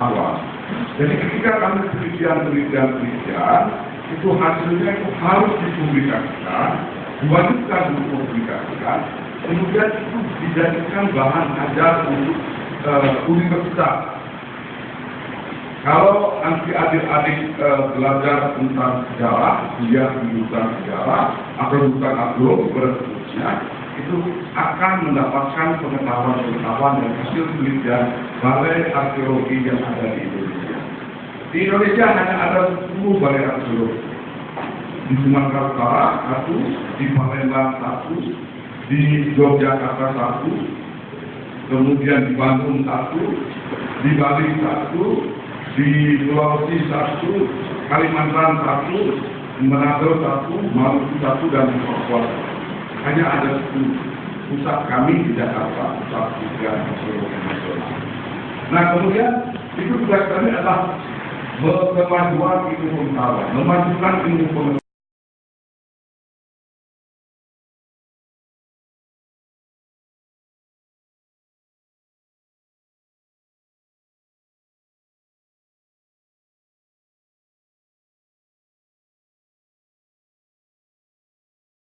awal. Jadi ketika kami penelitian itu hasilnya itu harus dipublikasikan, diwajibkan untuk dipublikasikan, kemudian itu dijadikan bahan ajar untuk universitas. Kalau nanti adik-adik belajar tentang sejarah, kuliah di jurusan sejarah atau jurusan agro seterusnya, itu akan mendapatkan pengetahuan dan hasil penelitian balai arkeologi yang ada di Indonesia. Di Indonesia hanya ada 10 balai arkeologi. Di Sumatera Utara 1, di Palembang 1, di Yogyakarta 1, kemudian di Bandung 1, di Bali 1, di Sulawesi 1, Kalimantan 1, Manado 1, Maluku 1, dan Papua 1. Hanya ada 10. Pusat kami di Jakarta, pusat penelitian arkeologi nasional. Nah, kemudian itu tugas kami adalah kemajuan ilmu pengetahuan, memajukan ilmu pengetahuan.